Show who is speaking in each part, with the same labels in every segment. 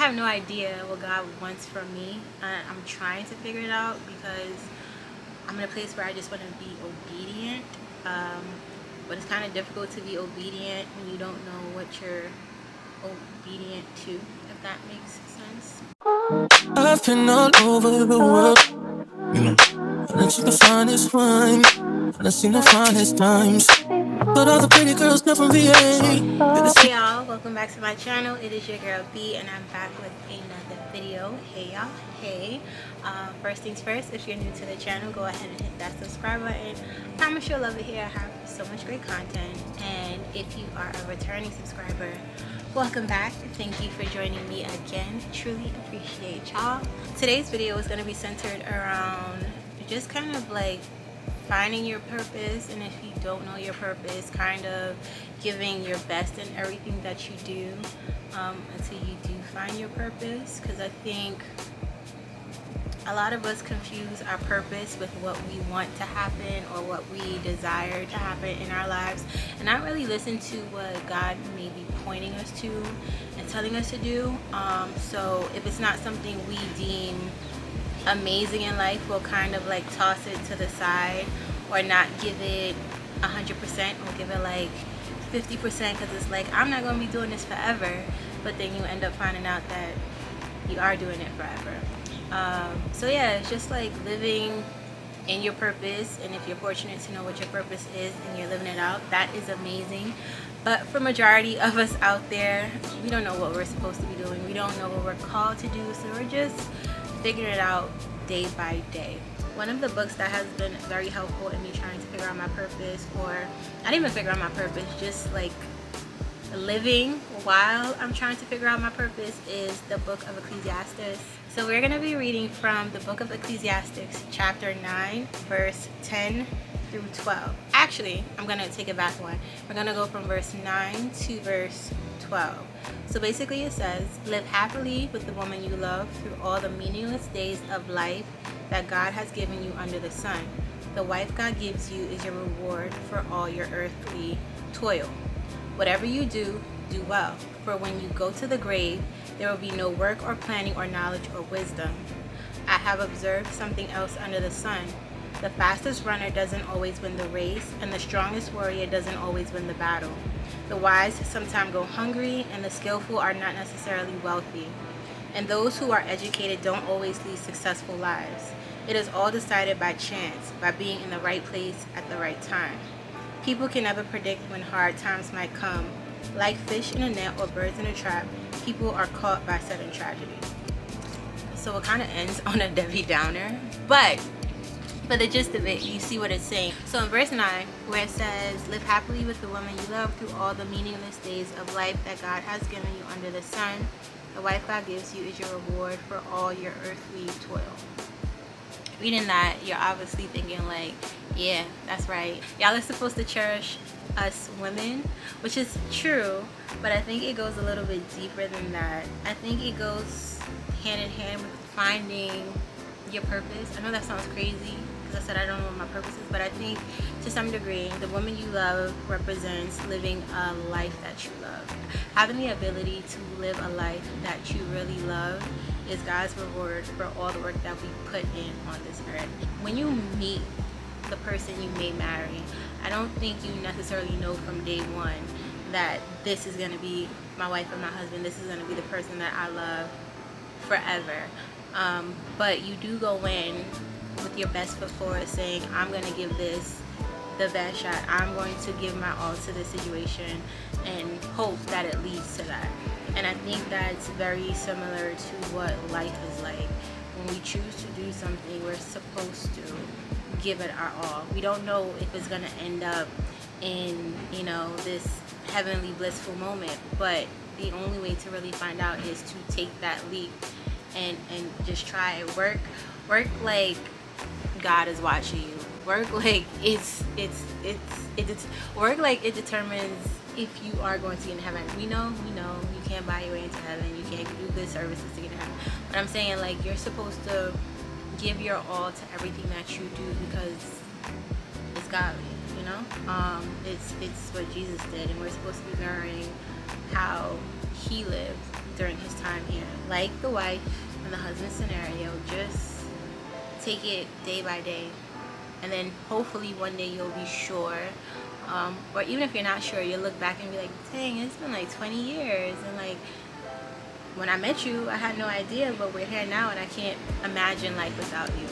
Speaker 1: have no idea what God wants from me. I'm trying to figure it out because I'm in a place where I just want to be obedient. But it's kind of difficult to be obedient when you don't know what you're obedient to, if that makes sense.
Speaker 2: I've been all over the world, and I seem to find this rhyme, and I seem to find his times. But all the pretty girls come from VA.
Speaker 1: Hey y'all, welcome back to my channel. It is your girl B, and I'm back with another video. Hey y'all, hey. First things first, if you're new to the channel, go ahead and hit that subscribe button. I promise you'll love it here. I have so much great content. And if you are a returning subscriber, welcome back. Thank you for joining me again. Truly appreciate y'all. Today's video is going to be centered around just kind of like finding your purpose, and if you don't know your purpose, kind of giving your best in everything that you do until you do find your purpose. Because I think a lot of us confuse our purpose with what we want to happen or what we desire to happen in our lives, and not really listen to what God may be pointing us to and telling us to do. So if it's not something we deem amazing in life, we'll kind of like toss it to the side or not give it 100%, or give it like 50% because it's like, I'm not going to be doing this forever. But then you end up finding out that you are doing it forever. So yeah, it's just like living in your purpose, and if you're fortunate to know what your purpose is and you're living it out, that is amazing. But for majority of us out there, we don't know what we're supposed to be doing. We don't know what we're called to do, so we're just figuring it out day by day. One of the books that has been very helpful in me trying to figure out my purpose, or not even figure out my purpose, just like living while I'm trying to figure out my purpose, is the book of Ecclesiastes. So we're going to be reading from the book of Ecclesiastes, chapter 9, verse 10 through 12. Actually, I'm going to take it back one. We're going to go from verse 9 to verse 12. So basically it says, live happily with the woman you love through all the meaningless days of life that God has given you under the sun. The wife God gives you is your reward for all your earthly toil. Whatever you do, do well, for when you go to the grave, there will be no work or planning or knowledge or wisdom. I have observed something else under the sun. The fastest runner doesn't always win the race, and the strongest warrior doesn't always win the battle. The wise sometimes go hungry, and the skillful are not necessarily wealthy. And those who are educated don't always lead successful lives. It is all decided by chance, by being in the right place at the right time. People can never predict when hard times might come. Like fish in a net or birds in a trap, people are caught by sudden tragedy. So it kind of ends on a Debbie Downer, but for the gist of it, you see what it's saying. So in verse 9, where it says, live happily with the woman you love through all the meaningless days of life that God has given you under the sun. The wife God gives you is your reward for all your earthly toil. Reading that, you're obviously thinking like, yeah, that's right. Y'all are supposed to cherish us women, which is true, but I think it goes a little bit deeper than that. I think it goes hand in hand with finding your purpose. I know that sounds crazy because I said I don't know what my purpose is, but I think to some degree the woman you love represents living a life that you love. Having the ability to live a life that you really love is God's reward for all the work that we put in on this earth. When you meet the person you may marry, I don't think you necessarily know from day one that this is going to be my wife or my husband, this is going to be the person that I love forever. But you do go in with your best foot forward, saying, I'm going to give this the best shot. I'm going to give my all to this situation and hope that it leads to that. And I think that's very similar to what life is like. When we choose to do something, we're supposed to give it our all. We don't know if it's going to end up in, this heavenly blissful moment, but the only way to really find out is to take that leap and just try it. Work like God is watching you. Work like work like it determines if you are going to get in heaven. We know you can't buy your way into heaven. You can't do good services to get in heaven. But I'm saying, like, you're supposed to give your all to everything that you do because it's godly, it's what Jesus did, and we're supposed to be mirroring how he lived. during his time here. Like the wife and the husband scenario, just take it day by day, and then hopefully one day you'll be sure. Or even if you're not sure, you'll look back and be like, dang, it's been like 20 years, and like when I met you, I had no idea, but we're here now, and I can't imagine life without you.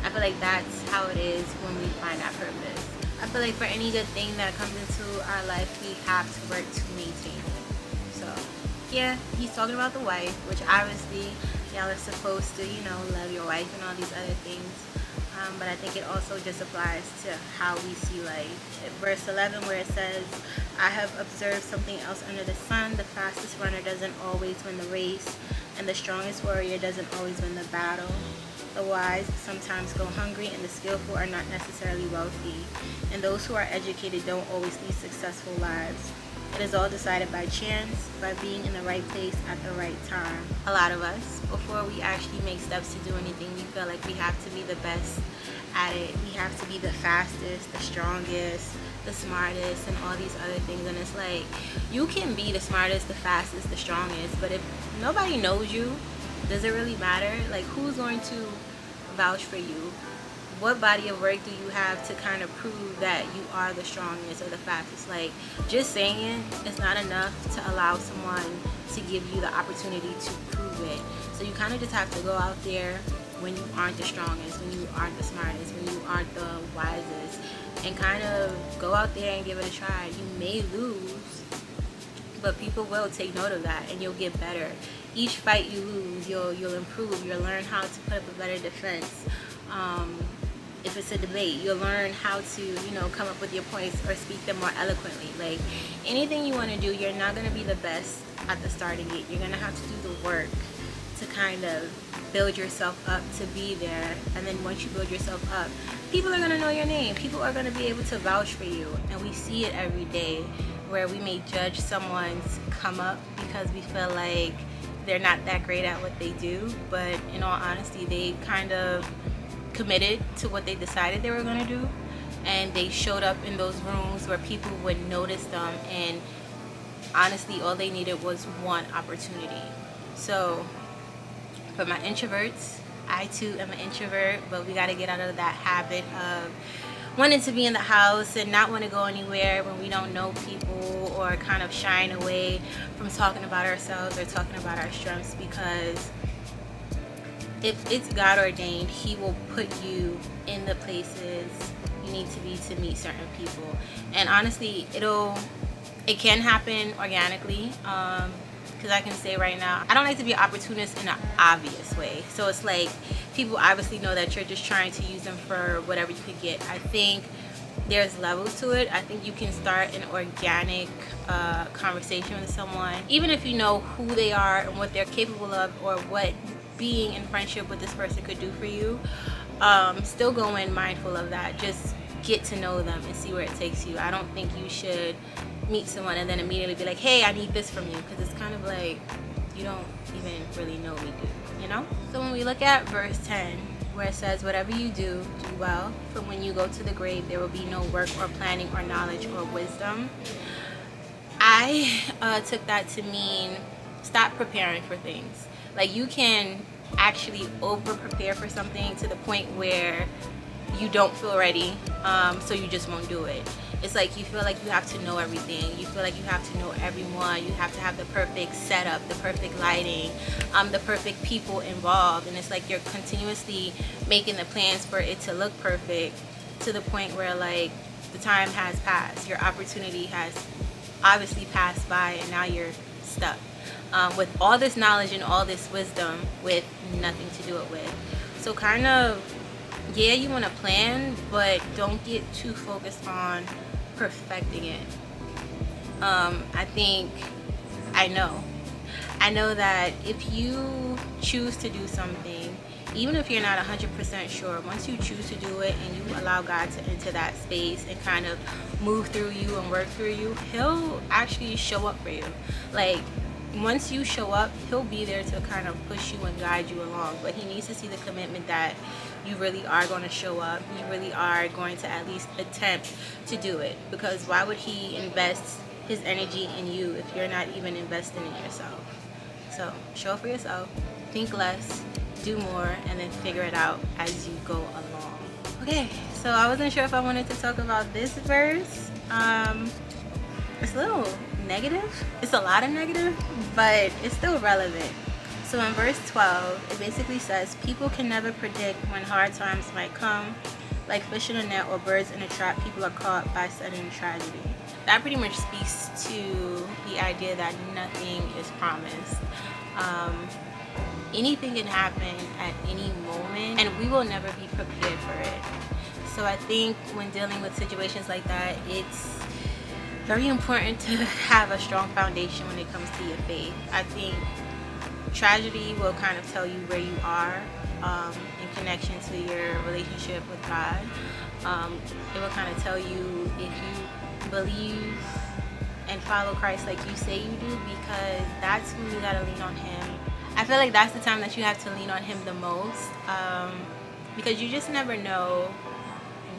Speaker 1: I feel like that's how it is when we find our purpose. I feel like for any good thing that comes into our life, we have to work to maintain it. So, yeah, he's talking about the wife, which obviously y'all are supposed to, love your wife and all these other things. But I think it also just applies to how we see life. At verse 11, where it says, I have observed something else under the sun. The fastest runner doesn't always win the race, and the strongest warrior doesn't always win the battle. The wise sometimes go hungry, and the skillful are not necessarily wealthy. And those who are educated don't always lead successful lives. It is all decided by chance, by being in the right place at the right time. A lot of us, before we actually make steps to do anything, we feel like we have to be the best at it. We have to be the fastest, the strongest, the smartest, and all these other things. And it's like, you can be the smartest, the fastest, the strongest, but if nobody knows you, does it really matter? Like, who's going to vouch for you? What body of work do you have to kind of prove that you are the strongest or the fastest? Like, just saying it's not enough to allow someone to give you the opportunity to prove it. So you kind of just have to go out there when you aren't the strongest, when you aren't the smartest, when you aren't the wisest, and kind of go out there and give it a try. You may lose, but people will take note of that, and you'll get better. Each fight you lose, you'll improve. You'll learn how to put up a better defense. If it's a debate, you'll learn how to, come up with your points or speak them more eloquently. Like, anything you want to do, you're not going to be the best at the starting gate. You're going to have to do the work to kind of build yourself up to be there. And then once you build yourself up, people are going to know your name. People are going to be able to vouch for you. And we see it every day, where we may judge someone's come up because we feel like they're not that great at what they do. But in all honesty, they kind of committed to what they decided they were going to do, and they showed up in those rooms where people would notice them, and honestly all they needed was one opportunity. So for my introverts, I too am an introvert, but we got to get out of that habit of wanting to be in the house and not want to go anywhere when we don't know people, or kind of shying away from talking about ourselves or talking about our strengths, because if it's God ordained, He will put you in the places you need to be to meet certain people. And honestly, it can happen organically. Because I can say right now, I don't like to be an opportunist in an obvious way. So it's like, people obviously know that you're just trying to use them for whatever you could get. I think there's levels to it. I think you can start an organic conversation with someone, even if you know who they are and what they're capable of, or what being in friendship with this person could do for you. Still go in mindful of that. Just get to know them and see where it takes you. I don't think you should meet someone and then immediately be like, hey, I need this from you, because it's kind of like you don't even really know me, So when we look at verse 10, where it says, whatever you do, do well, for when you go to the grave there will be no work or planning or knowledge or wisdom. I took that to mean stop preparing for things. Like, you can actually over prepare for something to the point where you don't feel ready, so you just won't do it. It's like you feel like you have to know everything. You feel like you have to know everyone. You have to have the perfect setup, the perfect lighting, the perfect people involved. And it's like you're continuously making the plans for it to look perfect, to the point where, like, the time has passed. Your opportunity has obviously passed by, and now you're stuck with all this knowledge and all this wisdom with nothing to do it with. So kind of, yeah, you want to plan, but don't get too focused on perfecting it. I know that if you choose to do something, even if you're not 100% sure, once you choose to do it and you allow God to enter that space and kind of move through you and work through you, He'll actually show up for you. Like, once you show up, He'll be there to kind of push you and guide you along. But He needs to see the commitment that you really are going to show up. You really are going to at least attempt to do it. Because why would He invest His energy in you if you're not even investing in yourself? So show up for yourself, think less, do more, and then figure it out as you go along. Okay, so I wasn't sure if I wanted to talk about this verse. It's a little negative. It's a lot of negative, but it's still relevant. So in verse 12, it basically says, people can never predict when hard times might come. Like fish in a net or birds in a trap, people are caught by sudden tragedy. That pretty much speaks to the idea that nothing is promised. Anything can happen at any moment, and we will never be prepared for it. So I think when dealing with situations like that, it's very important to have a strong foundation when it comes to your faith. I think tragedy will kind of tell you where you are in connection to your relationship with God. It will kind of tell you if you believe and follow Christ like you say you do, because that's when you gotta lean on Him. I feel like that's the time that you have to lean on Him the most, because you just never know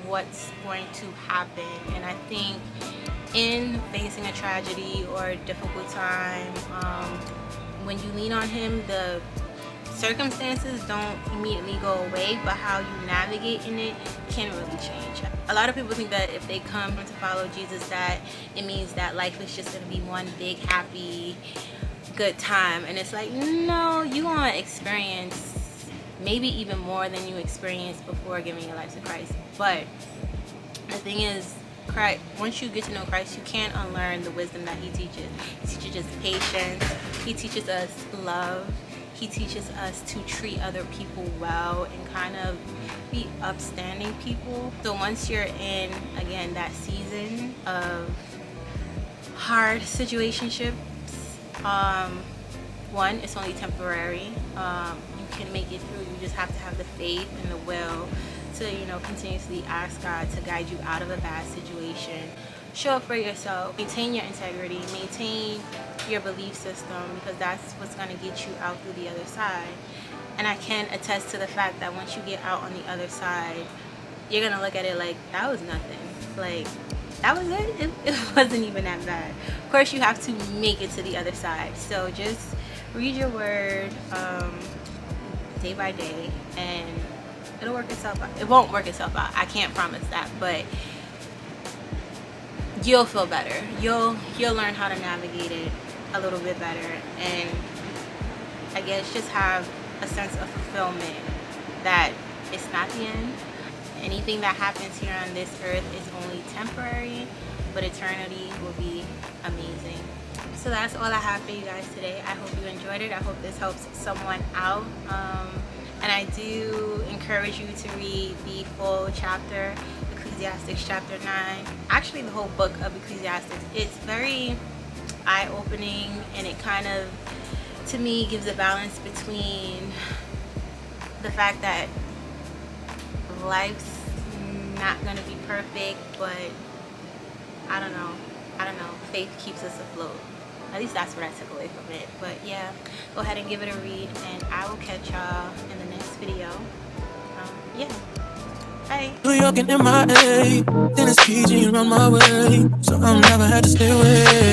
Speaker 1: what's going to happen. And I think in facing a tragedy or a difficult time, when you lean on Him, the circumstances don't immediately go away, but how you navigate in it can really change. A lot of people think that if they come to follow Jesus, that it means that life is just going to be one big happy good time, and it's like, no, you want to experience maybe even more than you experienced before giving your life to Christ. But the thing is, Christ, once you get to know Christ, you can't unlearn the wisdom that He teaches. He teaches patience, He teaches us love, He teaches us to treat other people well and kind of be upstanding people. So once you're in, again, that season of hard situationships, one, it's only temporary. You can make it through. You just have to have the faith and the will to, continuously ask God to guide you out of a bad situation. Show up for yourself. Maintain your integrity. Maintain your belief system, because that's what's going to get you out through the other side. And I can attest to the fact that once you get out on the other side, you're going to look at it like, that was nothing. Like, that was it. It wasn't even that bad. Of course, you have to make it to the other side. So just read your word day by day, and it'll work itself out. It won't work itself out. I can't promise that, but you'll feel better. You'll learn how to navigate it a little bit better, and I guess just have a sense of fulfillment that it's not the end. Anything that happens here on this earth is only temporary, but eternity will be amazing. So that's all I have for you guys today. I hope you enjoyed it. I hope this helps someone out. And I do encourage you to read the full chapter, Ecclesiastes chapter 9. Actually, the whole book of Ecclesiastes. It's very eye-opening, and it kind of, to me, gives a balance between the fact that life's not going to be perfect, but I don't know, faith keeps us afloat. At least that's what I took away from it. But yeah, go ahead and give it a read, and I will catch y'all in the next video. Yeah, bye.
Speaker 2: New York and MIA, then it's PG around my way, so I'm never had to stay away.